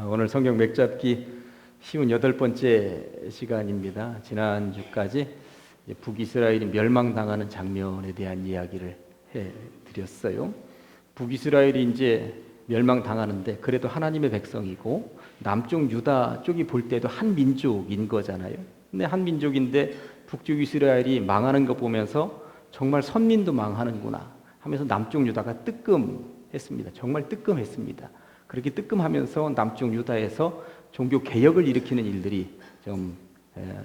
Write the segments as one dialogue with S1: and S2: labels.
S1: 오늘 성경 맥잡기 쉬운 8번째 시간입니다. 지난주까지 북이스라엘이 멸망당하는 장면에 대한 이야기를 해드렸어요. 북이스라엘이 이제 멸망당하는데 그래도 하나님의 백성이고 남쪽 유다 쪽이 볼 때도 한 민족인 거잖아요. 근데 한 민족인데 북쪽 이스라엘이 망하는 거 보면서 정말 선민도 망하는구나 하면서 남쪽 유다가 뜨끔했습니다. 정말 뜨끔했습니다. 그렇게 뜨끔하면서 남쪽 유다에서 종교 개혁을 일으키는 일들이 좀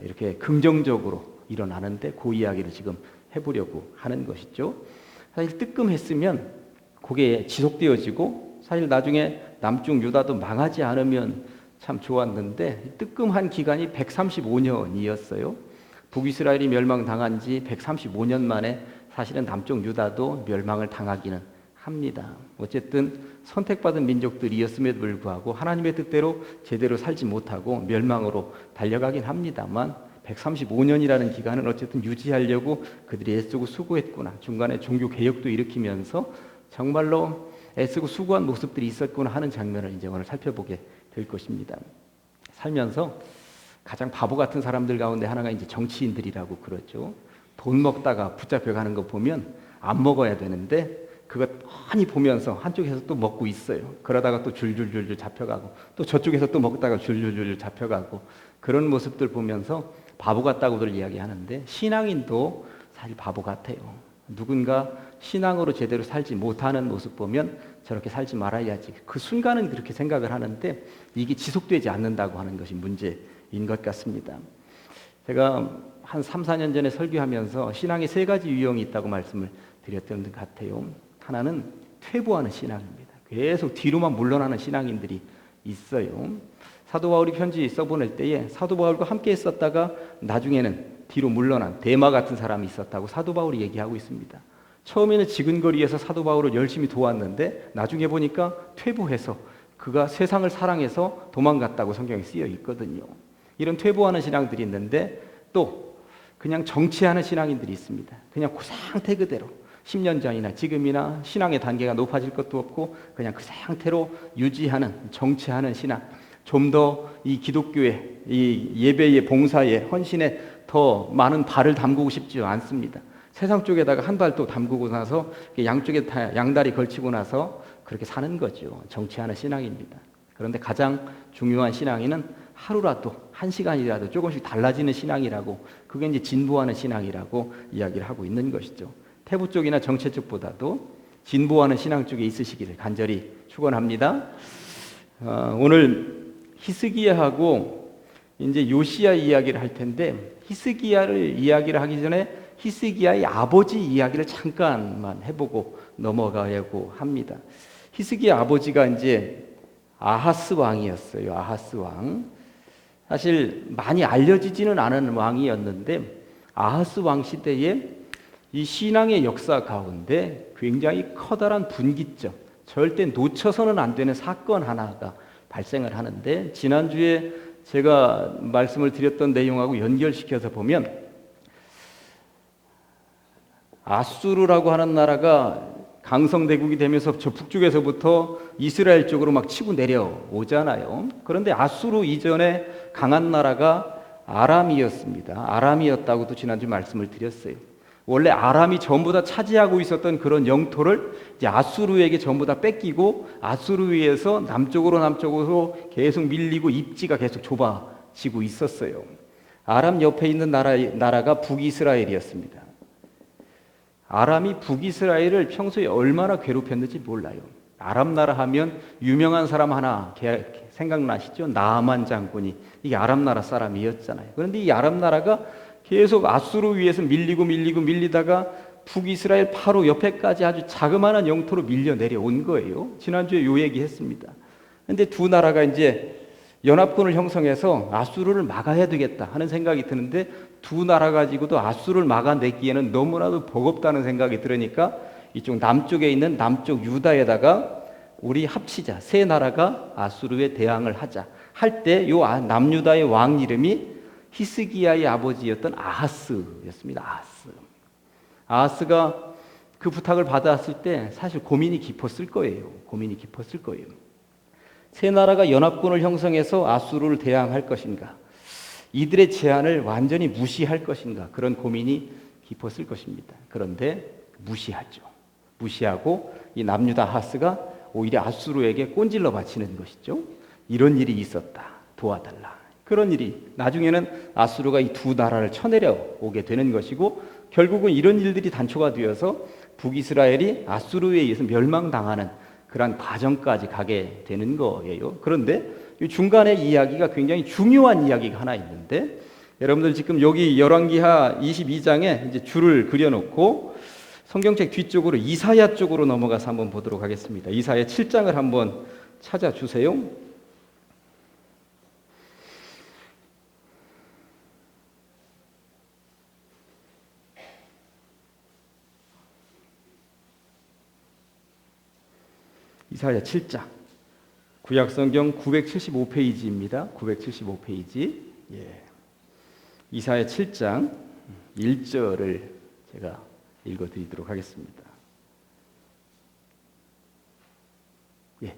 S1: 이렇게 긍정적으로 일어나는데 그 이야기를 지금 해보려고 하는 것이죠. 사실 뜨끔했으면 그게 지속되어지고 사실 나중에 남쪽 유다도 망하지 않으면 참 좋았는데 뜨끔한 기간이 135년이었어요. 북이스라엘이 멸망당한 지 135년 만에 사실은 남쪽 유다도 멸망을 당하기는 합니다. 어쨌든 선택받은 민족들이었음에도 불구하고 하나님의 뜻대로 제대로 살지 못하고 멸망으로 달려가긴 합니다만 135년이라는 기간은 어쨌든 유지하려고 그들이 애쓰고 수고했구나. 중간에 종교 개혁도 일으키면서 정말로 애쓰고 수고한 모습들이 있었구나 하는 장면을 이제 오늘 살펴보게 될 것입니다. 살면서 가장 바보 같은 사람들 가운데 하나가 이제 정치인들이라고 그러죠. 돈 먹다가 붙잡혀 가는 거 보면 안 먹어야 되는데 그거 많이 보면서 한쪽에서 또 먹고 있어요. 그러다가 또 줄줄줄줄 잡혀가고 또 저쪽에서 또 먹다가 줄줄줄줄 잡혀가고 그런 모습들 보면서 바보 같다고들 이야기하는데 신앙인도 사실 바보 같아요. 누군가 신앙으로 제대로 살지 못하는 모습 보면 저렇게 살지 말아야지. 그 순간은 그렇게 생각을 하는데 이게 지속되지 않는다고 하는 것이 문제인 것 같습니다. 제가 한 3, 4년 전에 설교하면서 신앙에 3가지 유형이 있다고 말씀을 드렸던 것 같아요. 하나는 퇴보하는 신앙입니다. 계속 뒤로만 물러나는 신앙인들이 있어요. 사도 바울이 편지 써보낼 때에 사도 바울과 함께 있었다가 나중에는 뒤로 물러난 대마 같은 사람이 있었다고 사도 바울이 얘기하고 있습니다. 처음에는 지근거리에서 사도 바울을 열심히 도왔는데 나중에 보니까 퇴보해서 그가 세상을 사랑해서 도망갔다고 성경에 쓰여 있거든요. 이런 퇴보하는 신앙들이 있는데 또 그냥 정치하는 신앙인들이 있습니다. 그냥 그 상태 그대로 10년 전이나 지금이나 신앙의 단계가 높아질 것도 없고 그냥 그 상태로 유지하는 정치하는 신앙. 좀 더 이 기독교의 이 예배의 봉사에 헌신에 더 많은 발을 담그고 싶지 않습니다. 세상 쪽에다가 한 발 또 담그고 나서 양쪽에 양다리 걸치고 나서 그렇게 사는 거죠. 정치하는 신앙입니다. 그런데 가장 중요한 신앙인은 하루라도 한 시간이라도 조금씩 달라지는 신앙이라고 그게 이제 진보하는 신앙이라고 이야기를 하고 있는 것이죠. 태부 쪽이나 정치 쪽보다도 진보하는 신앙 쪽에 있으시기를 간절히 축원합니다. 오늘 히스기야하고 이제 요시야 이야기를 할 텐데 히스기야를 이야기를 하기 전에 히스기야의 아버지 이야기를 잠깐만 해보고 넘어가려고 합니다. 히스기야 아버지가 이제 아하스 왕이었어요. 아하스 왕. 사실 많이 알려지지는 않은 왕이었는데 아하스 왕 시대에 이 신앙의 역사 가운데 굉장히 커다란 분기점, 절대 놓쳐서는 안 되는 사건 하나가 발생을 하는데 지난주에 제가 말씀을 드렸던 내용하고 연결시켜서 보면 아수르라고 하는 나라가 강성대국이 되면서 저 북쪽에서부터 이스라엘 쪽으로 막 치고 내려오잖아요. 그런데 아수르 이전에 강한 나라가 아람이었습니다. 아람이었다고도 지난주 말씀을 드렸어요. 원래 아람이 전부 다 차지하고 있었던 그런 영토를 이제 아수르에게 전부 다 뺏기고 아수르에서 남쪽으로 계속 밀리고 입지가 계속 좁아지고 있었어요. 아람 옆에 있는 나라가 북이스라엘이었습니다. 아람이 북이스라엘을 평소에 얼마나 괴롭혔는지 몰라요. 아람 나라 하면 유명한 사람 하나 생각나시죠? 나아만 장군이 이게 아람 나라 사람이었잖아요. 그런데 이 아람 나라가 계속 아수르 위에서 밀리다가 북이스라엘 바로 옆에까지 아주 자그마한 영토로 밀려 내려온 거예요. 지난주에 요 얘기 했습니다. 그런데 두 나라가 이제 연합군을 형성해서 아수르를 막아야 되겠다 하는 생각이 드는데 두 나라 가지고도 아수르를 막아내기에는 너무나도 버겁다는 생각이 들으니까 이쪽 남쪽에 있는 남쪽 유다에다가 우리 합치자. 세 나라가 아수르에 대항을 하자. 할 때 요 남유다의 왕 이름이 히스기야의 아버지였던 아하스였습니다. 아하스가 그 부탁을 받았을 때 사실 고민이 깊었을 거예요. 세 나라가 연합군을 형성해서 아수르를 대항할 것인가? 이들의 제안을 완전히 무시할 것인가? 그런 고민이 깊었을 것입니다. 그런데 무시하죠. 무시하고 이 남유다 아하스가 오히려 아수르에게 꼰질러 바치는 것이죠. 이런 일이 있었다. 도와달라. 그런 일이 나중에는 아수르가 이 두 나라를 쳐내려 오게 되는 것이고 결국은 이런 일들이 단초가 되어서 북이스라엘이 아수르에 의해서 멸망당하는 그러한 과정까지 가게 되는 거예요. 그런데 이 중간에 이야기가 굉장히 중요한 이야기가 하나 있는데 여러분들 지금 여기 열왕기하 22장에 이제 줄을 그려놓고 성경책 뒤쪽으로 이사야 쪽으로 넘어가서 한번 보도록 하겠습니다. 이사야 7장을 한번 찾아주세요. 이사야 7장 구약성경 975페이지입니다. 975페이지. 예. 이사야 7장 1절을 제가 읽어드리도록 하겠습니다. 예.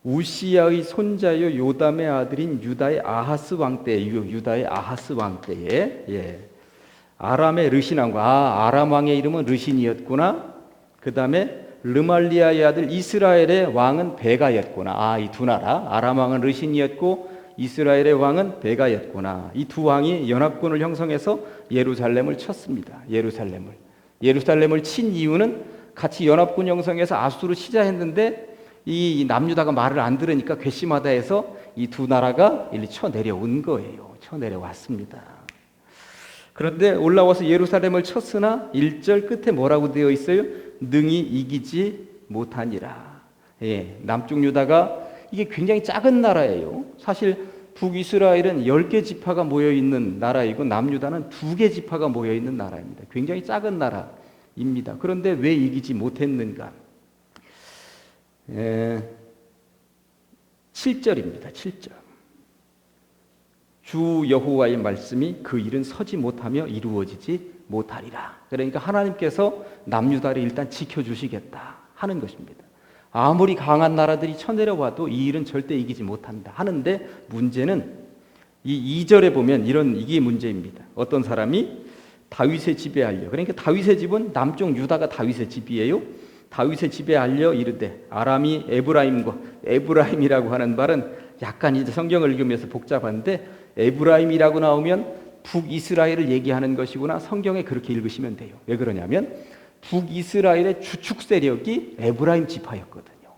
S1: 우시야의 손자요 요담의 아들인 유다의 아하스 왕 때에 유다의 아하스 왕 때에 예. 아람의 르신왕과 아람 왕의 이름은 르신이었구나. 그 다음에 르말리아의 아들 이스라엘의 왕은 베가였구나. 이 두 나라 아람 왕은 르신이었고 이스라엘의 왕은 베가였구나. 이 두 왕이 연합군을 형성해서 예루살렘을 쳤습니다. 예루살렘을 친 이유는 같이 연합군 형성해서 아수르 치자했는데 이 남유다가 말을 안 들으니까 괘씸하다 해서 이 두 나라가 일리 쳐내려온 거예요. 쳐내려왔습니다. 그런데 올라와서 예루살렘을 쳤으나 1절 끝에 뭐라고 되어 있어요? 능히 이기지 못하니라. 예, 남쪽 유다가 이게 굉장히 작은 나라예요. 사실 북이스라엘은 10개 지파가 모여있는 나라이고 남유다는 2개 지파가 모여있는 나라입니다. 굉장히 작은 나라입니다. 그런데 왜 이기지 못했는가? 7절입니다. 7절. 주 여호와의 말씀이 그 일은 서지 못하며 이루어지지 못하리라. 그러니까 하나님께서 남유다를 일단 지켜주시겠다 하는 것입니다. 아무리 강한 나라들이 쳐내려와도 이 일은 절대 이기지 못한다 하는데 문제는 이 2절에 보면 이게 문제입니다. 어떤 사람이 다윗의 집에 알려. 그러니까 다윗의 집은 남쪽 유다가 다윗의 집이에요. 다윗의 집에 알려 이르되 아람이 에브라임이라고 하는 말은 약간 이제 성경을 읽으면서 복잡한데 에브라임이라고 나오면 북이스라엘을 얘기하는 것이구나. 성경에 그렇게 읽으시면 돼요. 왜 그러냐면 북이스라엘의 주축 세력이 에브라임 지파였거든요.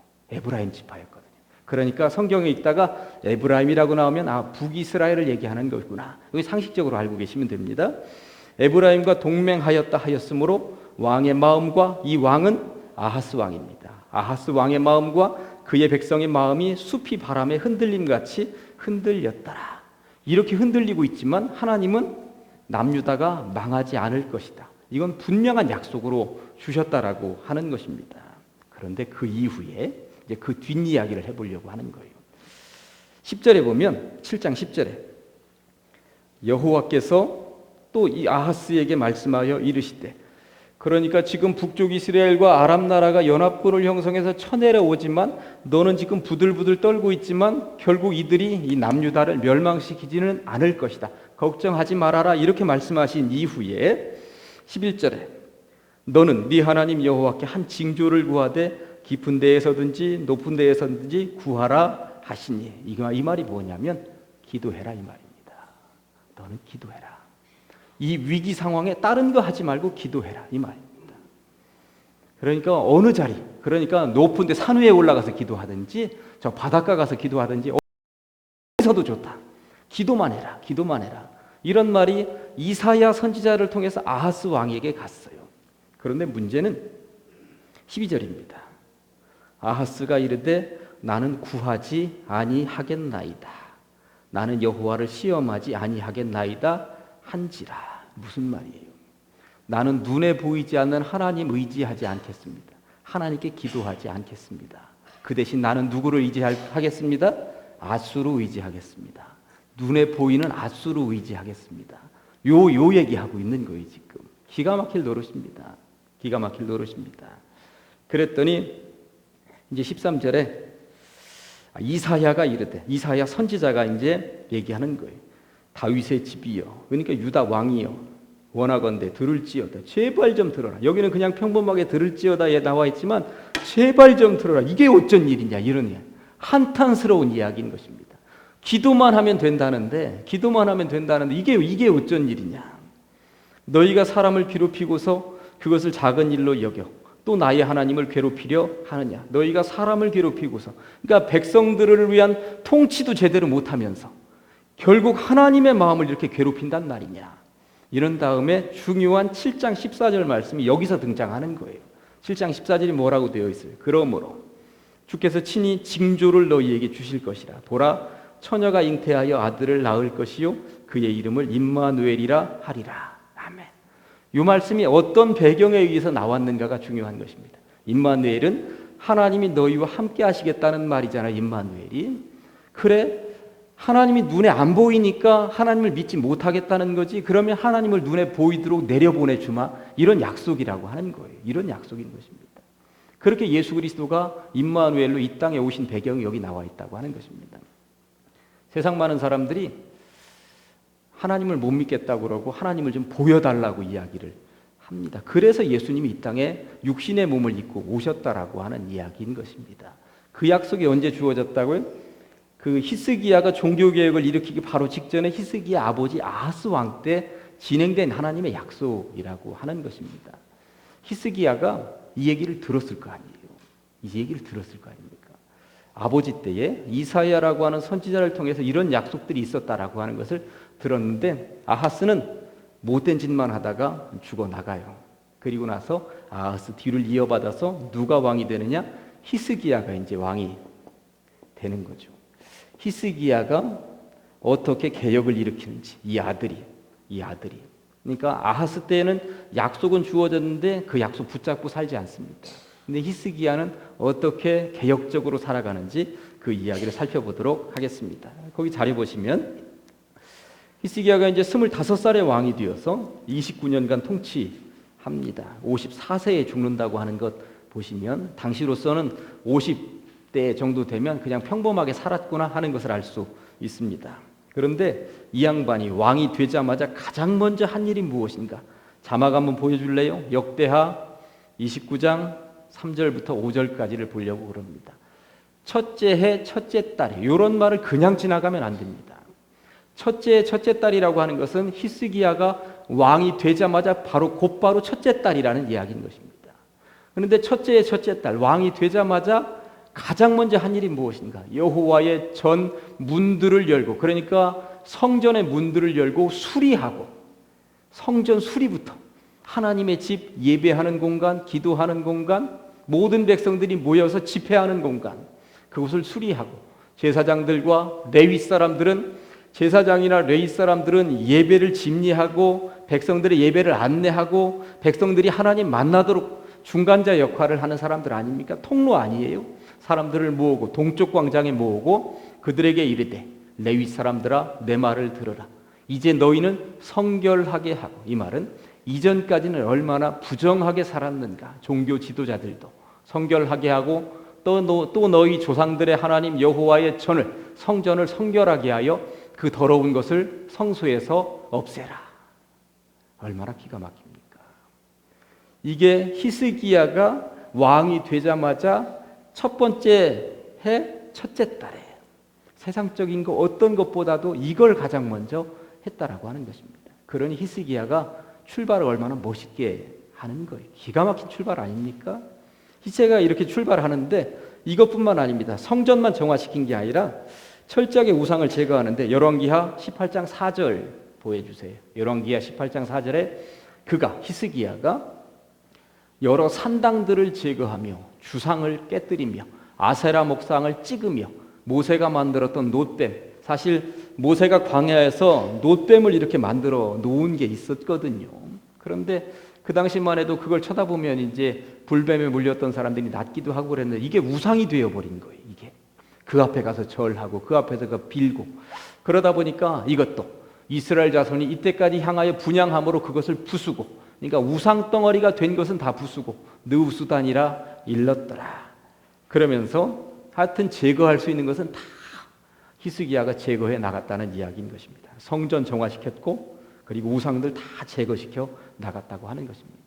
S1: 그러니까 성경에 읽다가 에브라임이라고 나오면 북이스라엘을 얘기하는 것이구나. 여기 상식적으로 알고 계시면 됩니다. 에브라임과 동맹하였다 하였으므로 왕의 마음과 이 왕은 아하스 왕입니다. 아하스 왕의 마음과 그의 백성의 마음이 숲이 바람에 흔들림같이 흔들렸더라. 이렇게 흔들리고 있지만 하나님은 남유다가 망하지 않을 것이다. 이건 분명한 약속으로 주셨다라고 하는 것입니다. 그런데 그 이후에 이제 그 뒷이야기를 해보려고 하는 거예요. 10절에 보면 7장 10절에 여호와께서 또 이 아하스에게 말씀하여 이르시되 그러니까 지금 북쪽 이스라엘과 아람 나라가 연합군을 형성해서 쳐내려오지만 너는 지금 부들부들 떨고 있지만 결국 이들이 이 남유다를 멸망시키지는 않을 것이다. 걱정하지 말아라. 이렇게 말씀하신 이후에 11절에 너는 네 하나님 여호와께 한 징조를 구하되 깊은 데에서든지 높은 데에서든지 구하라 하시니 이 말이 뭐냐면 기도해라 이 말입니다. 너는 기도해라. 이 위기 상황에 다른 거 하지 말고 기도해라 이 말입니다. 그러니까 어느 자리, 그러니까 높은 데 산 위에 올라가서 기도하든지 저 바닷가 가서 기도하든지 어디서도 좋다. 기도만 해라. 이런 말이 이사야 선지자를 통해서 아하스 왕에게 갔어요. 그런데 문제는 12절입니다. 아하스가 이르되 나는 구하지 아니하겠나이다. 나는 여호와를 시험하지 아니하겠나이다 한지라. 무슨 말이에요? 나는 눈에 보이지 않는 하나님 의지하지 않겠습니다. 하나님께 기도하지 않겠습니다. 그 대신 나는 누구를 의지하겠습니다? 아수르 의지하겠습니다. 눈에 보이는 아수르 의지하겠습니다. 요 얘기하고 있는 거예요 지금. 기가 막힐 노릇입니다. 그랬더니 이제 13절에 이사야가 이르되, 이사야 선지자가 이제 얘기하는 거예요. 다윗의 집이여, 그러니까 유다 왕이여, 원하건대 들을지어다. 제발 좀 들어라. 여기는 그냥 평범하게 들을지어다에 나와 있지만 제발 좀 들어라. 이게 어쩐 일이냐, 이런 한탄스러운 이야기인 것입니다. 기도만 하면 된다는데 이게 어쩐 일이냐. 너희가 사람을 괴롭히고서 그것을 작은 일로 여겨 또 나의 하나님을 괴롭히려 하느냐. 너희가 사람을 괴롭히고서, 그러니까 백성들을 위한 통치도 제대로 못하면서 결국 하나님의 마음을 이렇게 괴롭힌단 말이냐. 이런 다음에 중요한 7장 14절 말씀이 여기서 등장하는 거예요. 7장 14절이 뭐라고 되어 있어요? 그러므로 주께서 친히 징조를 너희에게 주실 것이라. 보라, 처녀가 잉태하여 아들을 낳을 것이요 그의 이름을 임마누엘이라 하리라. 아멘. 이 말씀이 어떤 배경에 의해서 나왔는가가 중요한 것입니다. 임마누엘은 하나님이 너희와 함께 하시겠다는 말이잖아요. 임마누엘이. 그래, 하나님이 눈에 안 보이니까 하나님을 믿지 못하겠다는 거지. 그러면 하나님을 눈에 보이도록 내려보내주마. 이런 약속이라고 하는 거예요. 이런 약속인 것입니다. 그렇게 예수 그리스도가 임마누엘로 이 땅에 오신 배경이 여기 나와 있다고 하는 것입니다. 세상 많은 사람들이 하나님을 못 믿겠다고 그러고 하나님을 좀 보여달라고 이야기를 합니다. 그래서 예수님이 이 땅에 육신의 몸을 입고 오셨다라고 하는 이야기인 것입니다. 그 약속이 언제 주어졌다고요? 그 히스기야가 종교개혁을 일으키기 바로 직전에 히스기야 아버지 아하스 왕 때 진행된 하나님의 약속이라고 하는 것입니다. 히스기야가 이 얘기를 들었을 거 아니에요. 이 얘기를 들었을 거 아닙니까? 아버지 때에 이사야라고 하는 선지자를 통해서 이런 약속들이 있었다라고 하는 것을 들었는데 아하스는 못된 짓만 하다가 죽어나가요. 그리고 나서 아하스 뒤를 이어받아서 누가 왕이 되느냐? 히스기야가 이제 왕이 되는 거죠. 히스기야가 어떻게 개혁을 일으키는지 이 아들이 그러니까 아하스 때에는 약속은 주어졌는데 그 약속 붙잡고 살지 않습니다. 근데 히스기야는 어떻게 개혁적으로 살아가는지 그 이야기를 살펴보도록 하겠습니다. 거기 자료 보시면 히스기야가 이제 25살의 왕이 되어서 29년간 통치합니다. 54세에 죽는다고 하는 것 보시면 당시로서는 50대 정도 되면 그냥 평범하게 살았구나 하는 것을 알 수 있습니다. 그런데 이 양반이 왕이 되자마자 가장 먼저 한 일이 무엇인가? 자막 한번 보여줄래요? 역대하 29장 3절부터 5절까지를 보려고 그럽니다. 첫째 해 첫째 딸, 이런 말을 그냥 지나가면 안 됩니다. 첫째 해 첫째 딸이라고 하는 것은 히스기야가 왕이 되자마자 곧바로 첫째 딸이라는 이야기인 것입니다. 그런데 첫째 해 첫째 딸, 왕이 되자마자 가장 먼저 한 일이 무엇인가? 여호와의 전 문들을 열고, 그러니까 성전의 문들을 열고 수리하고, 성전 수리부터 하나님의 집 예배하는 공간, 기도하는 공간, 모든 백성들이 모여서 집회하는 공간, 그것을 수리하고, 제사장들과 레위 사람들은, 제사장이나 레위 사람들은 예배를 집리하고 백성들의 예배를 안내하고 백성들이 하나님 만나도록 중간자 역할을 하는 사람들 아닙니까? 통로 아니에요? 사람들을 모으고 동쪽 광장에 모으고 그들에게 이르되 레위 사람들아 내 말을 들으라. 이제 너희는 성결하게 하고, 이 말은 이전까지는 얼마나 부정하게 살았는가. 종교 지도자들도 성결하게 하고 또 너희 조상들의 하나님 여호와의 전을, 성전을 성결하게 하여 그 더러운 것을 성소에서 없애라. 얼마나 기가 막힙니까? 이게 히스기야가 왕이 되자마자 첫 번째 해 첫째 달에 세상적인 거 어떤 것보다도 이걸 가장 먼저 했다라고 하는 것입니다. 그러니 히스기야가 출발을 얼마나 멋있게 하는 거예요. 기가 막힌 출발 아닙니까? 히스기야가 이렇게 출발하는데 이것뿐만 아닙니다. 성전만 정화시킨 게 아니라 철저하게 우상을 제거하는데 열왕기하 18장 4절 보여주세요. 열왕기하 18장 4절에 히스기야가 여러 산당들을 제거하며 주상을 깨뜨리며 아세라 목상을 찍으며 모세가 만들었던 놋뱀, 사실 모세가 광야에서 놋뱀을 이렇게 만들어 놓은 게 있었거든요. 그런데 그 당시만 해도 그걸 쳐다보면 이제 불뱀에 물렸던 사람들이 낫기도 하고 그랬는데 이게 우상이 되어버린 거예요. 이게 그 앞에 가서 절하고 그 앞에서 빌고, 그러다 보니까 이것도 이스라엘 자손이 이때까지 향하여 분향함으로 그것을 부수고, 그러니까 우상 덩어리가 된 것은 다 부수고 느우수단이라 일렀더라. 그러면서 하여튼 제거할 수 있는 것은 다 히스기야가 제거해 나갔다는 이야기인 것입니다. 성전 정화시켰고 그리고 우상들 다 제거시켜 나갔다고 하는 것입니다.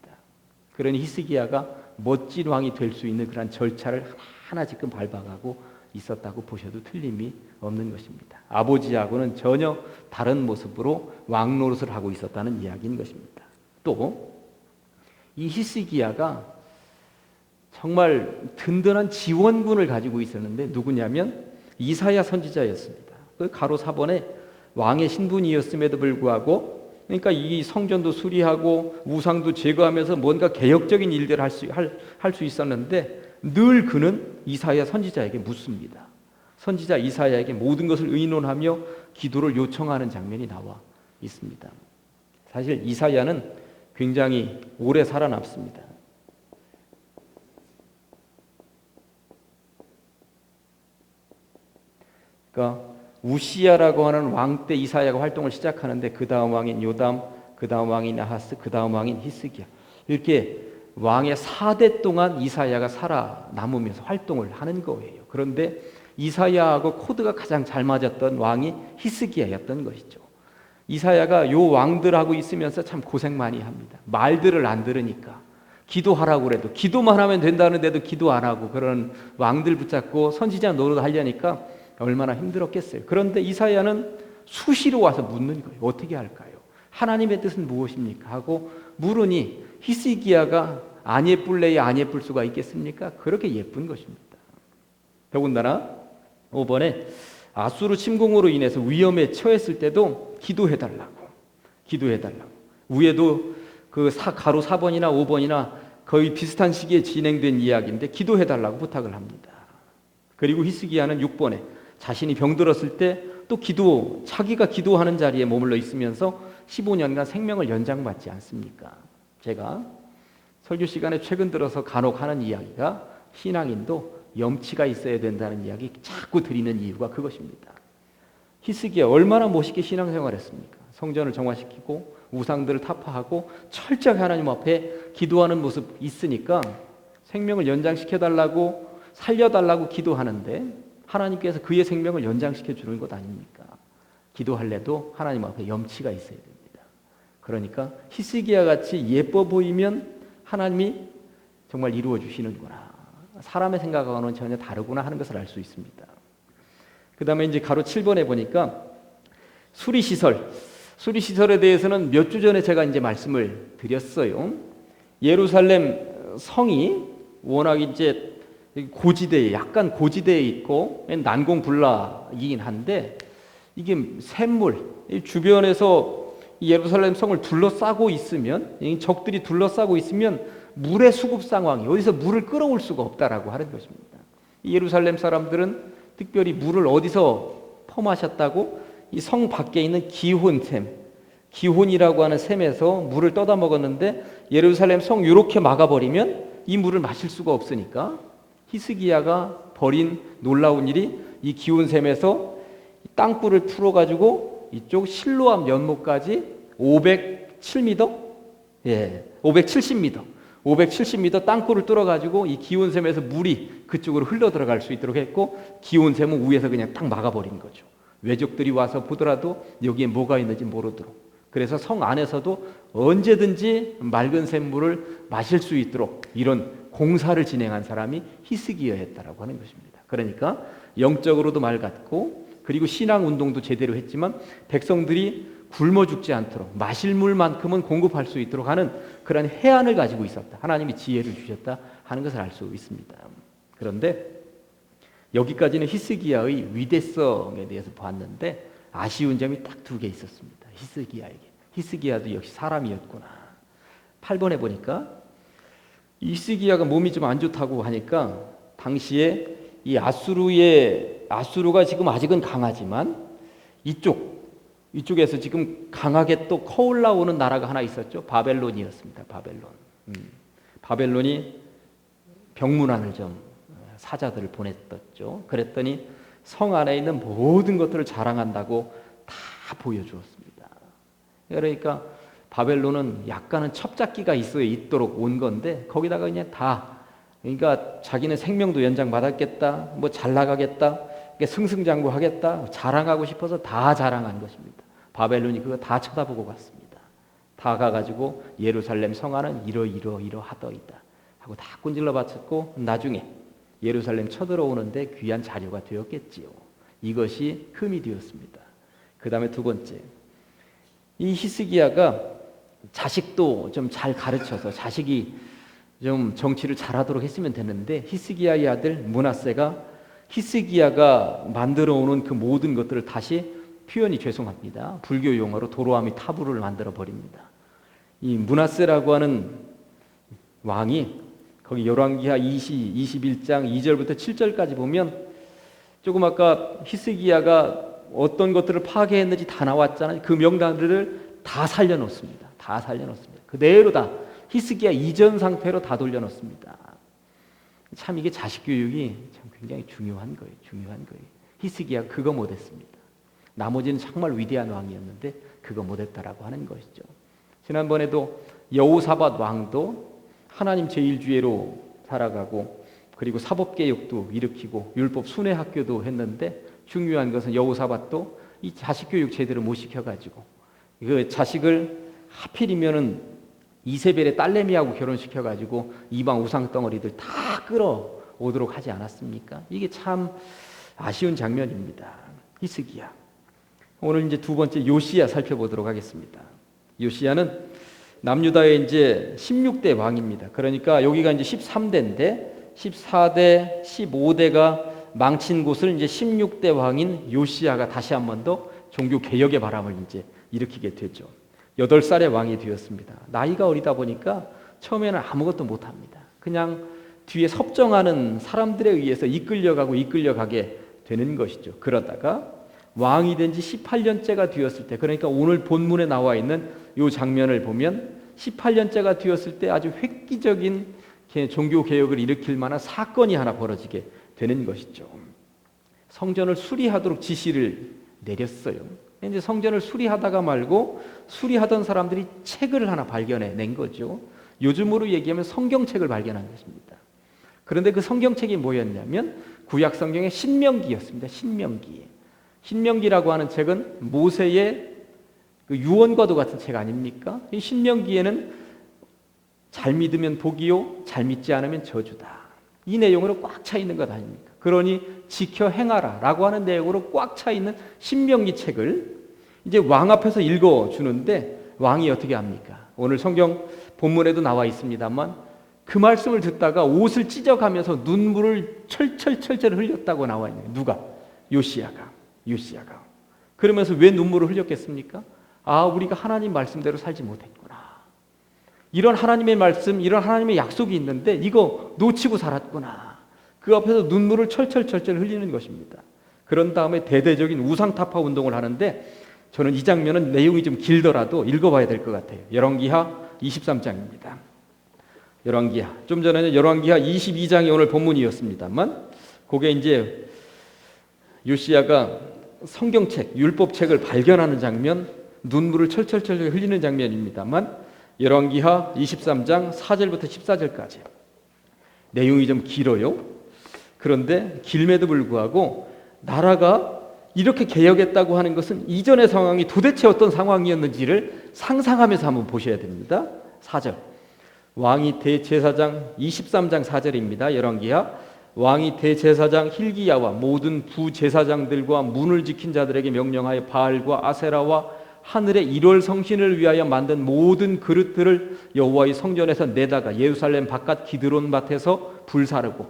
S1: 그러니 히스기야가 멋진 왕이 될 수 있는 그런 절차를 하나하나 지금 밟아가고 있었다고 보셔도 틀림이 없는 것입니다. 아버지하고는 전혀 다른 모습으로 왕 노릇을 하고 있었다는 이야기인 것입니다. 또 이 히스기야가 정말 든든한 지원군을 가지고 있었는데 누구냐면 이사야 선지자였습니다. 그 가로 4번에 왕의 신분이었음에도 불구하고 그러니까 이 성전도 수리하고 우상도 제거하면서 뭔가 개혁적인 일들을 할 수 있었는데 늘 그는 이사야 선지자에게 묻습니다. 선지자 이사야에게 모든 것을 의논하며 기도를 요청하는 장면이 나와 있습니다. 사실 이사야는 굉장히 오래 살아남습니다. 그러니까 우시야라고 하는 왕 때 이사야가 활동을 시작하는데 그 다음 왕인 요담, 그 다음 왕인 아하스, 그 다음 왕인 히스기야 이렇게 왕의 4대 동안 이사야가 살아남으면서 활동을 하는 거예요. 그런데 이사야하고 코드가 가장 잘 맞았던 왕이 히스기야였던 것이죠. 이사야가 요 왕들하고 있으면서 참 고생 많이 합니다. 말들을 안 들으니까 기도하라고 그래도 기도만 하면 된다는데도 기도 안 하고 그런 왕들 붙잡고 선지자 노릇하려니까 얼마나 힘들었겠어요. 그런데 이사야는 수시로 와서 묻는 거예요. 어떻게 할까요? 하나님의 뜻은 무엇입니까? 하고 물으니 히스기야가 안 예쁠래야 안 예쁠 수가 있겠습니까? 그렇게 예쁜 것입니다. 더군다나 5번에 아수르 침공으로 인해서 위험에 처했을 때도 기도해달라고 위에도 그 가로 4번이나 5번이나 거의 비슷한 시기에 진행된 이야기인데 기도해달라고 부탁을 합니다. 그리고 히스기야는 6번에 자신이 병들었을 때 또 자기가 기도하는 자리에 머물러 있으면서 15년간 생명을 연장받지 않습니까? 제가 설교 시간에 최근 들어서 간혹 하는 이야기가 신앙인도 염치가 있어야 된다는 이야기 자꾸 드리는 이유가 그것입니다. 히스기야 얼마나 멋있게 신앙생활했습니까? 성전을 정화시키고 우상들을 타파하고 철저하게 하나님 앞에 기도하는 모습 있으니까 생명을 연장시켜달라고 살려달라고 기도하는데 하나님께서 그의 생명을 연장시켜 주는 것 아닙니까? 기도할래도 하나님 앞에 염치가 있어야 됩니다. 그러니까 히스기야 같이 예뻐 보이면 하나님이 정말 이루어 주시는구나. 사람의 생각하고는 전혀 다르구나 하는 것을 알 수 있습니다. 그 다음에 이제 가로 7번에 보니까 수리시설에 대해서는 몇 주 전에 제가 이제 말씀을 드렸어요. 예루살렘 성이 워낙 이제 약간 고지대에 있고 난공불락이긴 한데 이게 샘물 주변에서 예루살렘 성을 둘러싸고 있으면 적들이 둘러싸고 있으면 물의 수급 상황이 어디서 물을 끌어올 수가 없다라고 하는 것입니다. 예루살렘 사람들은 특별히 물을 어디서 퍼마셨다고 이 성 밖에 있는 기혼이라고 하는 샘에서 물을 떠다 먹었는데 예루살렘 성 이렇게 막아버리면 이 물을 마실 수가 없으니까 히스기야가 벌인 놀라운 일이 이 기온샘에서 땅굴을 풀어가지고 이쪽 실로암 연못까지 507m, 570m 땅굴을 뚫어가지고 이 기온샘에서 물이 그쪽으로 흘러 들어갈 수 있도록 했고 기온샘은 위에서 그냥 딱 막아버린 거죠. 외적들이 와서 보더라도 여기에 뭐가 있는지 모르도록. 그래서 성 안에서도 언제든지 맑은 샘물을 마실 수 있도록 이런 공사를 진행한 사람이 히스기야였다라고 하는 것입니다. 그러니까 영적으로도 맑았고 그리고 신앙 운동도 제대로 했지만 백성들이 굶어 죽지 않도록 마실 물만큼은 공급할 수 있도록 하는 그런 해안을 가지고 있었다. 하나님이 지혜를 주셨다 하는 것을 알 수 있습니다. 그런데 여기까지는 히스기야의 위대성에 대해서 봤는데 아쉬운 점이 딱 2개 있었습니다. 히스기야도 역시 사람이었구나. 8번에 보니까 히스기야가 몸이 좀 안 좋다고 하니까 당시에 이 아수르가 지금 아직은 강하지만 이쪽에서 지금 강하게 또 커올라오는 나라가 하나 있었죠. 바벨론이었습니다. 바벨론이 병문안을 좀 사자들을 보냈었죠. 그랬더니 성 안에 있는 모든 것들을 자랑한다고 다 보여주었습니다. 그러니까 바벨론은 약간은 첩잡기가 있도록 온 건데 거기다가 그냥 다 그러니까 자기는 생명도 연장받았겠다, 뭐 잘 나가겠다, 승승장구하겠다, 자랑하고 싶어서 다 자랑한 것입니다. 바벨론이 그거 다 쳐다보고 갔습니다. 다 가가지고 예루살렘 성안은 이러하더이다 하고 다 꾼질러 바쳤고 나중에 예루살렘 쳐들어오는데 귀한 자료가 되었겠지요. 이것이 흠이 되었습니다. 그 다음에 두 번째, 이 히스기야가 자식도 좀 잘 가르쳐서 자식이 좀 정치를 잘하도록 했으면 되는데 히스기야의 아들 므낫세가 히스기야가 만들어 오는 그 모든 것들을 다시 표현이 죄송합니다. 불교 용어로 도로아미 타부를 만들어 버립니다. 이 므낫세라고 하는 왕이 거기 열왕기하 21장 2절부터 7절까지 보면 조금 아까 히스기야가 어떤 것들을 파괴했는지 다 나왔잖아요. 그 명단들을 다 살려놓습니다. 다 살려놓습니다. 그대로 다 히스기야 이전 상태로 다 돌려놓습니다. 참 이게 자식 교육이 참 굉장히 중요한 거예요. 중요한 거예요. 히스기야가 그거 못했습니다. 나머지는 정말 위대한 왕이었는데 그거 못했다라고 하는 것이죠. 지난번에도 여호사밧 왕도 하나님 제일주의로 살아가고 그리고 사법개혁도 일으키고 율법 순회학교도 했는데 중요한 것은 여호사밧도 이 자식교육 제대로 못 시켜가지고 그 자식을 하필이면은 이세벨의 딸내미하고 결혼시켜가지고 이방 우상덩어리들 다 끌어오도록 하지 않았습니까? 이게 참 아쉬운 장면입니다. 히스기야. 오늘 이제 두 번째 요시야 살펴보도록 하겠습니다. 요시야는 남유다의 이제 16대 왕입니다. 그러니까 여기가 이제 13대인데 14대, 15대가 망친 곳을 이제 16대 왕인 요시야가 다시 한 번 더 종교 개혁의 바람을 이제 일으키게 되죠. 8살의 왕이 되었습니다. 나이가 어리다 보니까 처음에는 아무것도 못합니다. 그냥 뒤에 섭정하는 사람들에 의해서 이끌려가게 되는 것이죠. 그러다가 왕이 된 지 18년째가 되었을 때, 그러니까 오늘 본문에 나와 있는 이 장면을 보면 18년째가 되었을 때 아주 획기적인 종교 개혁을 일으킬 만한 사건이 하나 벌어지게 되는 것이죠. 성전을 수리하도록 지시를 내렸어요. 이제 성전을 수리하다가 말고 수리하던 사람들이 책을 하나 발견해낸 거죠. 요즘으로 얘기하면 성경책을 발견한 것입니다. 그런데 그 성경책이 뭐였냐면 구약 성경의 신명기였습니다. 신명기라고 하는 책은 모세의 그 유언과도 같은 책 아닙니까? 이 신명기에는 잘 믿으면 복이요, 잘 믿지 않으면 저주다. 이 내용으로 꽉 차 있는 것 아닙니까? 그러니 지켜 행하라 라고 하는 내용으로 꽉 차 있는 신명기 책을 이제 왕 앞에서 읽어주는데 왕이 어떻게 합니까? 오늘 성경 본문에도 나와 있습니다만 그 말씀을 듣다가 옷을 찢어가면서 눈물을 철철 흘렸다고 나와 있네요. 누가? 요시야가. 그러면서 왜 눈물을 흘렸겠습니까? 아, 우리가 하나님 말씀대로 살지 못했구나. 이런 하나님의 말씀, 이런 하나님의 약속이 있는데 이거 놓치고 살았구나. 그 앞에서 눈물을 철철 흘리는 것입니다. 그런 다음에 대대적인 우상타파 운동을 하는데 저는 이 장면은 내용이 좀 길더라도 읽어봐야 될 것 같아요. 열왕기하 23장입니다. 열왕기하. 좀 전에는 열왕기하 22장이 오늘 본문이었습니다만 그게 이제 요시야가 성경책, 율법책을 발견하는 장면, 눈물을 철철 흘리는 장면입니다만 열왕기하 23장 4절부터 14절까지 내용이 좀 길어요. 그런데 길매도 불구하고 나라가 이렇게 개혁했다고 하는 것은 이전의 상황이 도대체 어떤 상황이었는지를 상상하면서 한번 보셔야 됩니다. 4절 왕이 대제사장 23장 4절입니다. 열왕기하 왕이 대제사장 hil기야와 모든 부제사장들과 문을 지킨 자들에게 명령하여 바알과 아세라와 하늘의 1월 성신을 위하여 만든 모든 그릇들을 여호와의 성전에서 내다가 예루살렘 바깥 기드론 밭에서 불사르고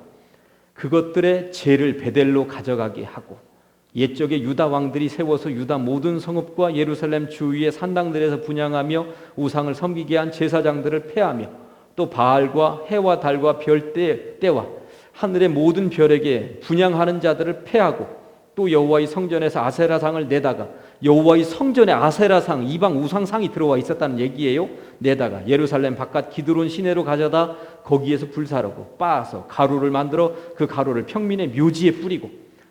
S1: 그것들의 죄를 베델로 가져가게 하고 옛적에 유다 왕들이 세워서 유다 모든 성읍과 예루살렘 주위의 산당들에서 분향하며 우상을 섬기게 한 제사장들을 폐하며 또 바알과 해와 달과 별때와 하늘의 모든 별에게 분향하는 자들을 폐하고 또 여호와의 성전에서 아세라상을 내다가 여호와의 성전에 아세라상 이방 우상상이 들어와 있었다는 얘기예요. 내다가 예루살렘 바깥 기드론 시내로 가져다 거기에서 불사르고 빻아서 가루를 만들어 그 가루를 평민의 묘지에 뿌리고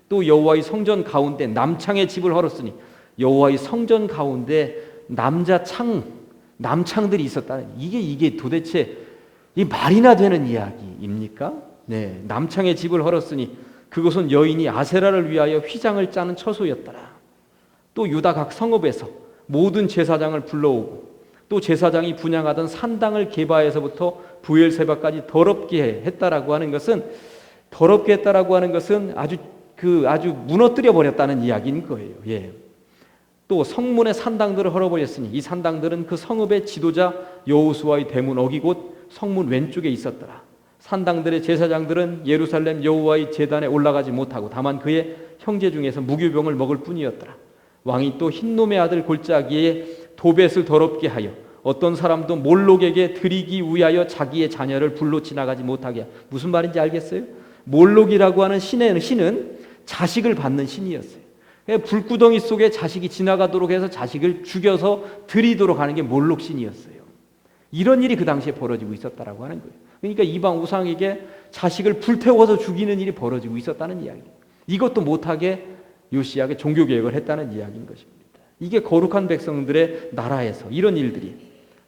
S1: 또 여호와의 성전 가운데 남창의 집을 헐었으니 여호와의 성전 가운데 남창들이 있었다는 이게 도대체 이 말이나 되는 이야기입니까? 네, 남창의 집을 헐었으니 그것은 여인이 아세라를 위하여 휘장을 짜는 처소였더라. 또 유다 각 성읍에서 모든 제사장을 불러오고 또 제사장이 분향하던 산당을 게바에서부터 부엘세바까지 더럽게 했다라고 하는 것은 아주 무너뜨려 버렸다는 이야기인 거예요. 예. 또 성문의 산당들을 헐어버렸으니 이 산당들은 그 성읍의 지도자 여호수아의 대문 어기 곧 성문 왼쪽에 있었더라. 산당들의 제사장들은 예루살렘 여호와의 제단에 올라가지 못하고 다만 그의 형제 중에서 무교병을 먹을 뿐이었더라. 왕이 또 흰놈의 아들 골짜기에 도벳을 더럽게 하여 어떤 사람도 몰록에게 드리기 위하여 자기의 자녀를 불로 지나가지 못하게 하여. 무슨 말인지 알겠어요? 몰록이라고 하는 신은 자식을 받는 신이었어요. 불구덩이 속에 자식이 지나가도록 해서 자식을 죽여서 드리도록 하는 게 몰록 신이었어요. 이런 일이 그 당시에 벌어지고 있었다라고 하는 거예요. 그러니까 이방 우상에게 자식을 불태워서 죽이는 일이 벌어지고 있었다는 이야기예요. 이것도 못하게 요시야가 종교개혁을 했다는 이야기인 것입니다. 이게 거룩한 백성들의 나라에서 이런 일들이.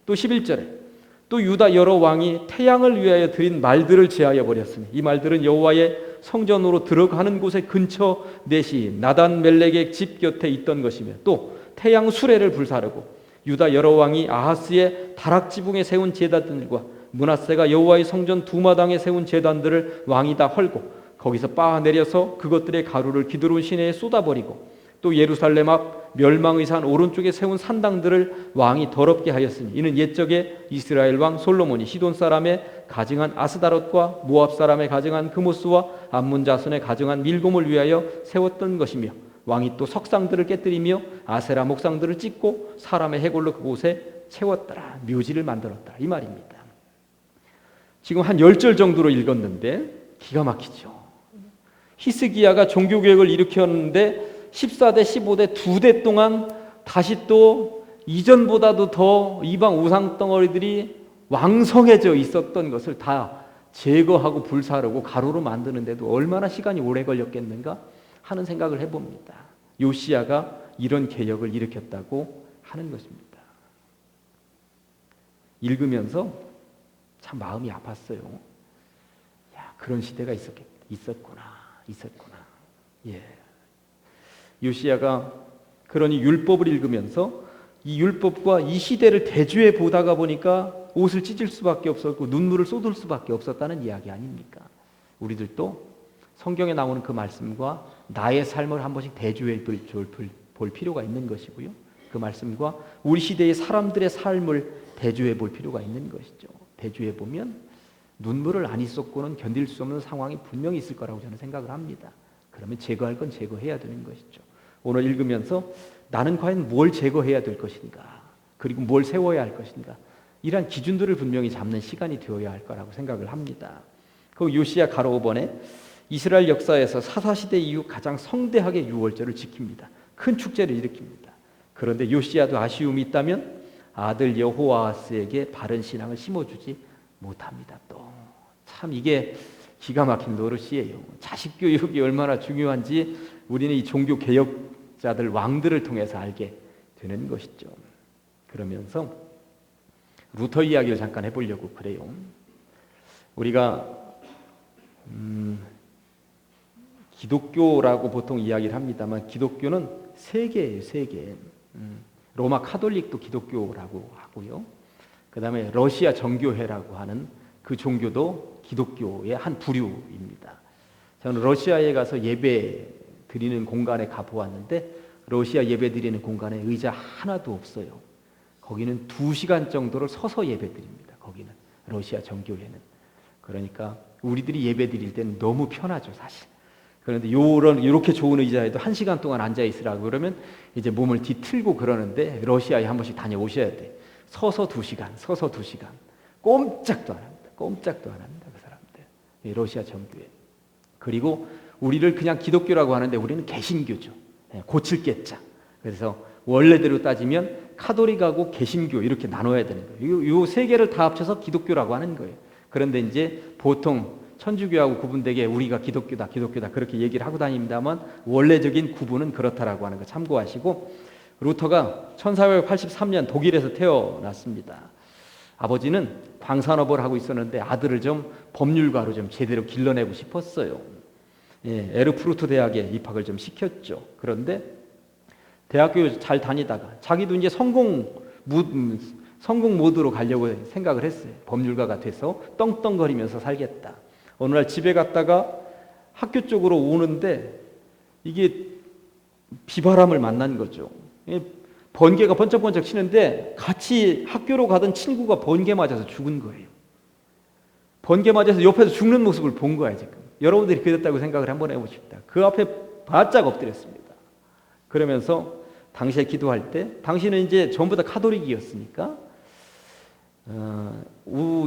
S1: 또 11절에 또 유다 여러 왕이 태양을 위하여 드린 말들을 제하여 버렸으니 이 말들은 여호와의 성전으로 들어가는 곳의 근처 넷이 나단 멜렉의 집 곁에 있던 것이며 또 태양 수레를 불사르고 유다 여러 왕이 아하스의 다락지붕에 세운 제단들과 므낫세가 여호와의 성전 두마당에 세운 제단들을 왕이 다 헐고 거기서 빻아 내려서 그것들의 가루를 기드론 시내에 쏟아버리고 또 예루살렘 앞 멸망의 산 오른쪽에 세운 산당들을 왕이 더럽게 하였으니 이는 옛적에 이스라엘 왕 솔로몬이 시돈 사람의 가증한 아스다롯과 모압 사람의 가증한 그모스와 암몬 자손의 가증한 밀곰을 위하여 세웠던 것이며 왕이 또 석상들을 깨뜨리며 아세라 목상들을 찢고 사람의 해골로 그곳에 채웠더라. 묘지를 만들었더라. 이 말입니다. 지금 한 10절 정도로 읽었는데 기가 막히죠. 히스기야가 종교개혁을 일으켰는데 14대 15대 2대 동안 다시 또 이전보다도 더 이방 우상 덩어리들이 왕성해져 있었던 것을 다 제거하고 불사르고 가루로 만드는데도 얼마나 시간이 오래 걸렸겠는가 하는 생각을 해봅니다. 요시야가 이런 개혁을 일으켰다고 하는 것입니다. 읽으면서 참 마음이 아팠어요. 야, 그런 시대가 있었구나. 예. 요시야가 그러니 율법을 읽으면서 이 율법과 이 시대를 대조해 보다가 보니까 옷을 찢을 수밖에 없었고 눈물을 쏟을 수밖에 없었다는 이야기 아닙니까? 우리들도 성경에 나오는 그 말씀과 나의 삶을 한 번씩 대조해 볼 필요가 있는 것이고요. 그 말씀과 우리 시대의 사람들의 삶을 대조해 볼 필요가 있는 것이죠. 대조해 보면 눈물을 안 쏟고는 견딜 수 없는 상황이 분명히 있을 거라고 저는 생각을 합니다. 그러면 제거할 건 제거해야 되는 것이죠. 오늘 읽으면서 나는 과연 뭘 제거해야 될 것인가, 그리고 뭘 세워야 할 것인가, 이러한 기준들을 분명히 잡는 시간이 되어야 할 거라고 생각을 합니다. 그 요시야 가로 5번에 이스라엘 역사에서 사사시대 이후 가장 성대하게 유월절을 지킵니다. 큰 축제를 일으킵니다. 그런데 요시야도 아쉬움이 있다면 아들 여호아하스에게 바른 신앙을 심어주지 못합니다. 또 참 이게 기가 막힌 노릇이에요. 자식 교육이 얼마나 중요한지 우리는 이 종교 개혁자들 왕들을 통해서 알게 되는 것이죠. 그러면서 루터 이야기를 잠깐 해보려고 그래요. 우리가 기독교라고 보통 이야기를 합니다만 기독교는 세 개예요. 세 개. 로마 카톨릭도 기독교라고 하고요. 그 다음에 러시아 정교회라고 하는 그 종교도 기독교의 한 부류입니다. 저는 러시아에 가서 예배 드리는 공간에 가보았는데 러시아 예배 드리는 공간에 의자 하나도 없어요. 거기는 2시간 정도를 서서 예배 드립니다. 거기는 러시아 정교회는. 그러니까 우리들이 예배 드릴 때는 너무 편하죠, 사실. 그런데 이렇게 좋은 의자에도 1시간 동안 앉아 있으라고 그러면 이제 몸을 뒤틀고 그러는데 러시아에 한 번씩 다녀오셔야 돼. 서서 2시간. 꼼짝도 안 합니다. 그 사람들. 러시아 정교회. 그리고 우리를 그냥 기독교라고 하는데 우리는 개신교죠. 고칠 개자. 그래서 원래대로 따지면 카톨릭하고 개신교 이렇게 나눠야 되는 거예요. 이 세 개를 다 합쳐서 기독교라고 하는 거예요. 그런데 이제 보통 천주교하고 구분되게 우리가 기독교다 그렇게 얘기를 하고 다닙니다만 원래적인 구분은 그렇다라고 하는 거 참고하시고, 루터가 1483년 독일에서 태어났습니다. 아버지는 광산업을 하고 있었는데 아들을 좀 법률가로 좀 제대로 길러내고 싶었어요. 에르푸르트 대학에 입학을 좀 시켰죠. 그런데 대학교 잘 다니다가 자기도 이제 성공 모드로 가려고 생각을 했어요. 법률가가 돼서 떵떵거리면서 살겠다. 어느 날 집에 갔다가 학교 쪽으로 오는데 이게 비바람을 만난 거죠. 번개가 번쩍번쩍 치는데 같이 학교로 가던 친구가 번개 맞아서 죽은 거예요. 번개 맞아서 옆에서 죽는 모습을 본 거야 지금. 여러분들이 그랬다고 생각을 한번 해보십시다. 그 앞에 바짝 엎드렸습니다. 그러면서 당시에 기도할 때 당신은 이제 전부 다 카톨릭이었으니까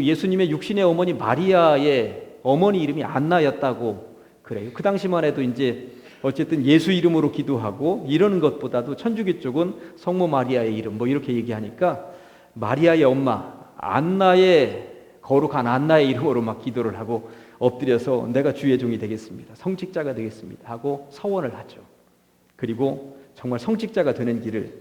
S1: 예수님의 육신의 어머니 마리아의 어머니 이름이 안나였다고 그래요. 그 당시만 해도 이제 어쨌든 예수 이름으로 기도하고 이러는 것보다도 천주교 쪽은 성모 마리아의 이름 뭐 이렇게 얘기하니까 마리아의 엄마 안나의 거룩한 안나의 이름으로 막 기도를 하고 엎드려서 내가 주의 종이 되겠습니다. 성직자가 되겠습니다. 하고 서원을 하죠. 그리고 정말 성직자가 되는 길을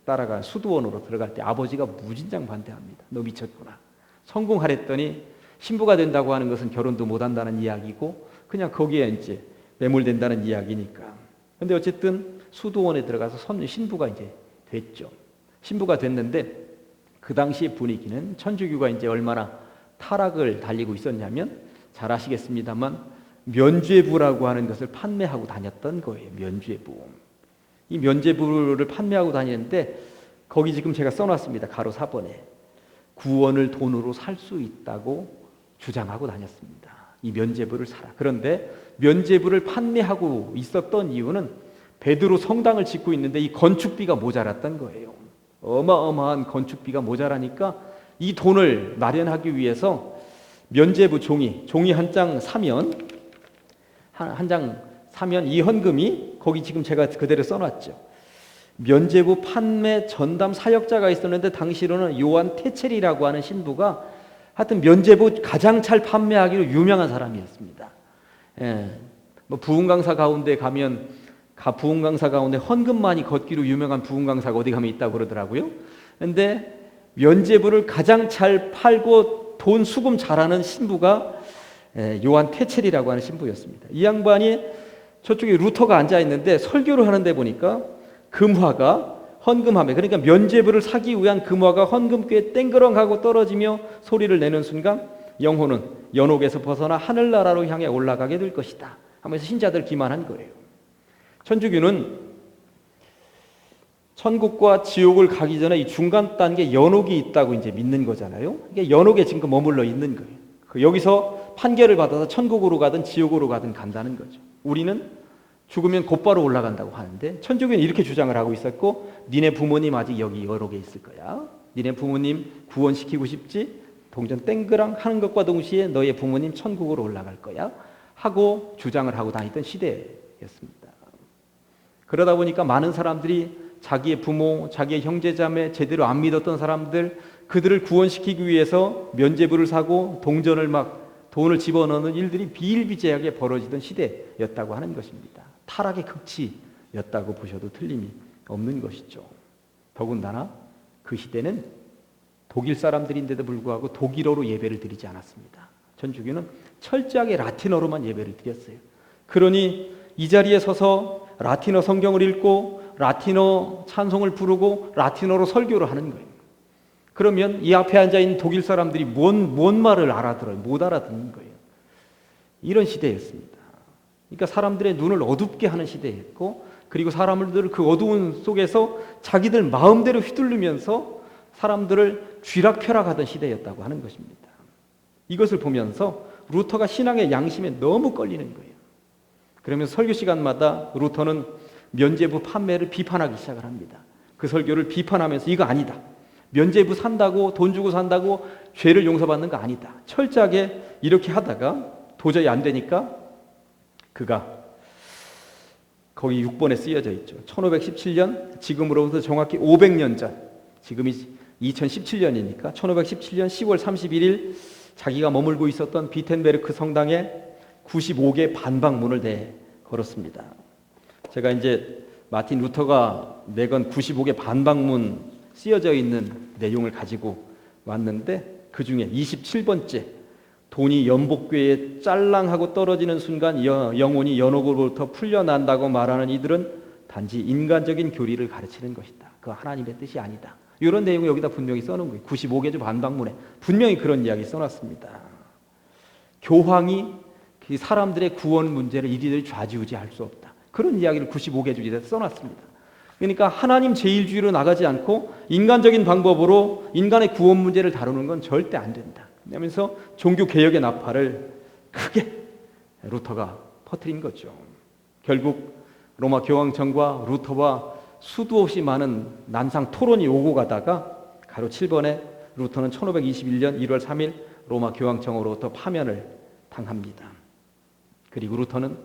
S1: 따라가 수도원으로 들어갈 때 아버지가 무진장 반대합니다. 너 미쳤구나. 성공하랬더니 신부가 된다고 하는 것은 결혼도 못한다는 이야기고 그냥 거기에 이제 매몰된다는 이야기니까. 근데 어쨌든 수도원에 들어가서 신부가 이제 됐죠. 신부가 됐는데 그 당시의 분위기는 천주교가 이제 얼마나 타락을 달리고 있었냐면 잘 아시겠습니다만 면죄부라고 하는 것을 판매하고 다녔던 거예요. 면죄부. 이 면죄부를 판매하고 다니는데 거기 지금 제가 써놨습니다. 가로 4번에 구원을 돈으로 살 수 있다고 주장하고 다녔습니다. 이 면죄부를 사라. 그런데 면죄부를 판매하고 있었던 이유는 베드로 성당을 짓고 있는데 이 건축비가 모자랐던 거예요. 어마어마한 건축비가 모자라니까 이 돈을 마련하기 위해서 면죄부 종이 한 장 사면 한 장 사면 이 헌금이 거기 지금 제가 그대로 써놨죠. 면죄부 판매 전담 사역자가 있었는데 당시로는 요한 테첼이라고 하는 신부가 하여튼 면죄부 가장 잘 판매하기로 유명한 사람이었습니다. 뭐 부흥강사 가운데 가면 부흥강사 가운데 헌금 많이 걷기로 유명한 부흥강사가 어디 가면 있다고 그러더라고요. 그런데 면죄부를 가장 잘 팔고 돈 수금 잘하는 신부가 요한 테첼이라고 하는 신부였습니다. 이 양반이 저쪽에 루터가 앉아 있는데 설교를 하는데 보니까 금화가 헌금함에 그러니까 면죄부를 사기 위한 금화가 헌금꾀에 땡그렁하고 떨어지며 소리를 내는 순간 영혼은 연옥에서 벗어나 하늘나라로 향해 올라가게 될 것이다 하면서 신자들 기만한 거예요. 천주교는 천국과 지옥을 가기 전에 이 중간 단계 연옥이 있다고 이제 믿는 거잖아요. 이게 연옥에 지금 머물러 있는 거예요. 여기서 판결을 받아서 천국으로 가든 지옥으로 가든 간다는 거죠. 우리는 죽으면 곧바로 올라간다고 하는데 천주교는 이렇게 주장을 하고 있었고 니네 부모님 아직 여기 연옥에 있을 거야. 니네 부모님 구원시키고 싶지? 동전 땡그랑 하는 것과 동시에 너의 부모님 천국으로 올라갈 거야 하고 주장을 하고 다니던 시대였습니다. 그러다 보니까 많은 사람들이 자기의 부모, 자기의 형제자매 제대로 안 믿었던 사람들 그들을 구원시키기 위해서 면죄부를 사고 동전을 막 돈을 집어넣는 일들이 비일비재하게 벌어지던 시대였다고 하는 것입니다. 타락의 극치였다고 보셔도 틀림이 없는 것이죠. 더군다나 그 시대는 독일 사람들인데도 불구하고 독일어로 예배를 드리지 않았습니다. 천주교는 철저하게 라틴어로만 예배를 드렸어요. 그러니 이 자리에 서서 라틴어 성경을 읽고 라틴어 찬송을 부르고 라틴어로 설교를 하는 거예요. 그러면 이 앞에 앉아있는 독일 사람들이 뭔 말을 알아들어요? 못 알아듣는 거예요. 이런 시대였습니다. 그러니까 사람들의 눈을 어둡게 하는 시대였고 그리고 사람들을 그 어두운 속에서 자기들 마음대로 휘둘르면서 사람들을 쥐락펴락하던 시대였다고 하는 것입니다. 이것을 보면서 루터가 신앙의 양심에 너무 걸리는 거예요. 그러면서 설교 시간마다 루터는 면죄부 판매를 비판하기 시작을 합니다. 그 설교를 비판하면서 이거 아니다. 면죄부 산다고 돈 주고 산다고 죄를 용서받는 거 아니다. 철저하게 이렇게 하다가 도저히 안 되니까 그가 거기 6번에 쓰여져 있죠. 1517년 지금으로부터 정확히 500년 전 지금이 2017년이니까 1517년 10월 31일 자기가 머물고 있었던 비텐베르크 성당에 95개 반박문을 걸었습니다. 제가 이제 마틴 루터가 내건 95개 반박문 쓰여져 있는 내용을 가지고 왔는데 그 중에 27번째, 돈이 연복궤에 짤랑하고 떨어지는 순간 영혼이 연옥으로부터 풀려난다고 말하는 이들은 단지 인간적인 교리를 가르치는 것이다. 그 하나님의 뜻이 아니다. 이런 내용을 여기다 분명히 써놓은 거예요. 95개조 반박문에 분명히 그런 이야기 써놨습니다. 교황이 사람들의 구원 문제를 이리저리 좌지우지할 수 없다. 그런 이야기를 95개조지에 써놨습니다. 그러니까 하나님 제일주의로 나가지 않고 인간적인 방법으로 인간의 구원 문제를 다루는 건 절대 안 된다. 그러면서 종교개혁의 나팔을 크게 루터가 퍼뜨린 거죠. 결국 로마 교황청과 루터와 수도 없이 많은 난상 토론이 오고 가다가 가로 7번에 루터는 1521년 1월 3일 로마 교황청으로부터 파면을 당합니다. 그리고 루터는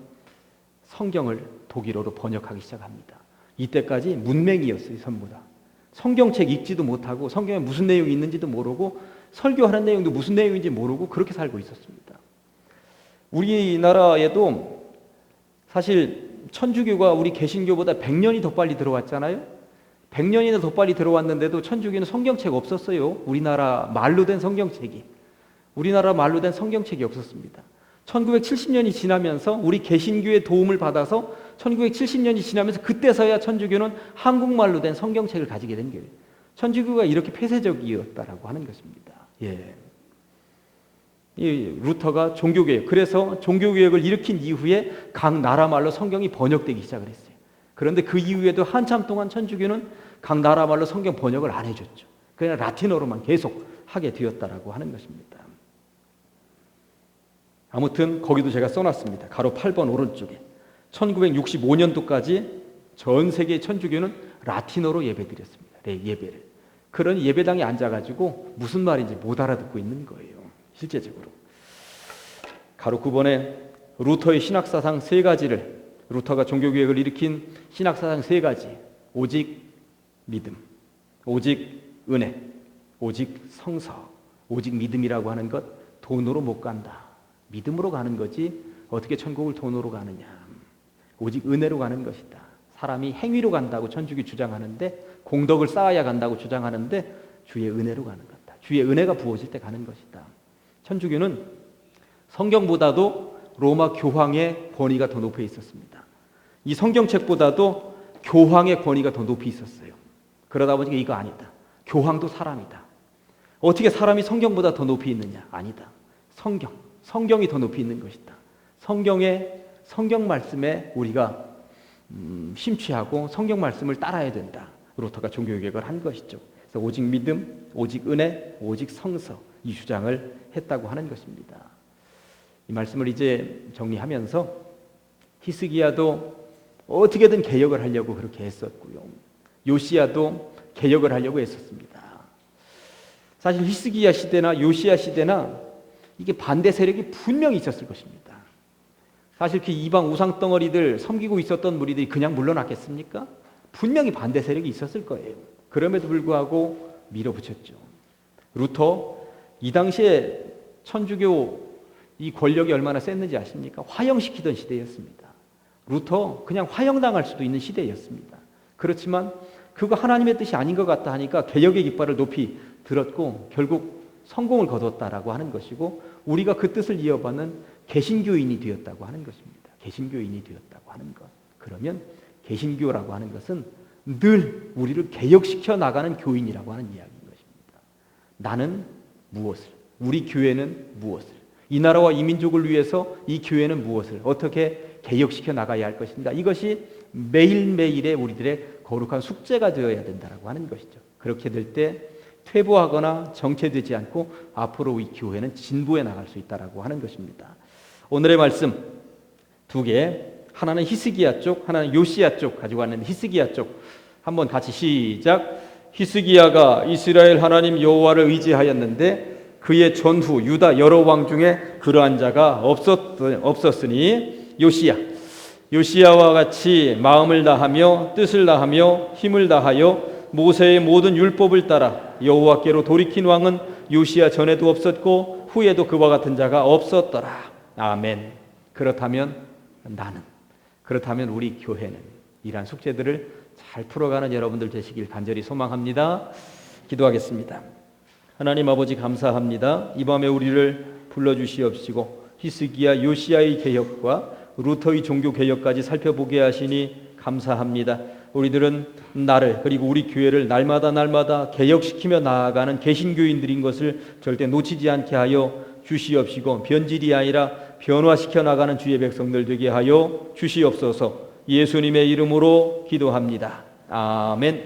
S1: 성경을 독일어로 번역하기 시작합니다. 이때까지 문맹이었어요. 전부 다. 성경책 읽지도 못하고 성경에 무슨 내용이 있는지도 모르고 설교하는 내용도 무슨 내용인지 모르고 그렇게 살고 있었습니다. 우리나라에도 사실 천주교가 우리 개신교보다 100년이 더 빨리 들어왔잖아요. 100년이나 더 빨리 들어왔는데도 천주교는 성경책 없었어요. 우리나라 말로 된 성경책이. 우리나라 말로 된 성경책이 없었습니다. 1970년이 지나면서 우리 개신교의 도움을 받아서 1970년이 지나면서 그때서야 천주교는 한국말로 된 성경책을 가지게 된 거예요. 천주교가 이렇게 폐쇄적이었다라고 하는 것입니다. 예. 이 루터가 종교개혁, 그래서 종교개혁을 일으킨 이후에 각 나라 말로 성경이 번역되기 시작을 했어요. 그런데 그 이후에도 한참 동안 천주교는 각 나라 말로 성경 번역을 안 해줬죠. 그냥 라틴어로만 계속 하게 되었다라고 하는 것입니다. 아무튼 거기도 제가 써놨습니다. 가로 8번 오른쪽에 1965년도까지 전 세계 천주교는 라틴어로 예배드렸습니다. 예배를. 그런 예배당에 앉아가지고 무슨 말인지 못 알아듣고 있는 거예요. 실제적으로. 가로 9번에 루터의 신학사상 3가지를, 루터가 종교개혁을 일으킨 신학사상 3가지, 오직 믿음, 오직 은혜, 오직 성서, 오직 믿음이라고 하는 것, 돈으로 못 간다. 믿음으로 가는 거지 어떻게 천국을 돈으로 가느냐. 오직 은혜로 가는 것이다. 사람이 행위로 간다고 천주교 주장하는데, 공덕을 쌓아야 간다고 주장하는데 주의 은혜로 가는 것이다. 주의 은혜가 부어질 때 가는 것이다. 천주교는 성경보다도 로마 교황의 권위가 더 높이 있었습니다. 이 성경책보다도 교황의 권위가 더 높이 있었어요. 그러다 보니까 이거 아니다. 교황도 사람이다. 어떻게 사람이 성경보다 더 높이 있느냐? 아니다. 성경이 더 높이 있는 것이다. 성경 말씀에 우리가 심취하고 성경 말씀을 따라야 된다. 루터가 종교개혁을 한 것이죠. 그래서 오직 믿음, 오직 은혜, 오직 성서, 이 주장을 했다고 하는 것입니다. 이 말씀을 이제 정리하면서 히스기야도 어떻게든 개혁을 하려고 그렇게 했었고요. 요시야도 개혁을 하려고 했었습니다. 사실 히스기야 시대나 요시야 시대나 이게 반대 세력이 분명히 있었을 것입니다. 사실 그 이방 우상 덩어리들 섬기고 있었던 무리들이 그냥 물러났겠습니까? 분명히 반대 세력이 있었을 거예요. 그럼에도 불구하고 밀어붙였죠. 루터, 이 당시에 천주교 이 권력이 얼마나 셌는지 아십니까? 화형시키던 시대였습니다. 루터 그냥 화형당할 수도 있는 시대였습니다. 그렇지만 그거 하나님의 뜻이 아닌 것 같다 하니까 개혁의 깃발을 높이 들었고 결국 성공을 거뒀다라고 하는 것이고, 우리가 그 뜻을 이어받는 개신교인이 되었다고 하는 것입니다. 개신교인이 되었다고 하는 것. 그러면 개신교라고 하는 것은 늘 우리를 개혁시켜 나가는 교인이라고 하는 이야기인 것입니다. 나는 무엇을, 우리 교회는 무엇을, 이 나라와 이 민족을 위해서 이 교회는 무엇을 어떻게 개혁시켜 나가야 할 것인가, 이것이 매일매일의 우리들의 거룩한 숙제가 되어야 된다고 하는 것이죠. 그렇게 될 때 퇴보하거나 정체되지 않고 앞으로 이 교회는 진보해 나갈 수 있다고 하는 것입니다. 오늘의 말씀 2개, 하나는 히스기야 쪽, 하나는 요시야 쪽 가지고 왔는데, 히스기야 쪽 한번 같이 시작. 히스기야가 이스라엘 하나님 여호와를 의지하였는데 그의 전후 유다 여러 왕 중에 그러한 자가 없었으니 요시야와 같이 마음을 다하며 뜻을 다하며 힘을 다하여 모세의 모든 율법을 따라 여호와께로 돌이킨 왕은 요시야 전에도 없었고 후에도 그와 같은 자가 없었더라. 아멘. 그렇다면 우리 교회는 이러한 숙제들을 잘 풀어가는 여러분들 되시길 간절히 소망합니다. 기도하겠습니다. 하나님 아버지 감사합니다. 이 밤에 우리를 불러주시옵시고 히스기야 요시야의 개혁과 루터의 종교 개혁까지 살펴보게 하시니 감사합니다. 우리들은 나를 그리고 우리 교회를 날마다 개혁시키며 나아가는 개신교인들인 것을 절대 놓치지 않게 하여 주시옵시고 변질이 아니라 변화시켜 나가는 주의 백성들 되게 하여 주시옵소서. 예수님의 이름으로 기도합니다. 아멘.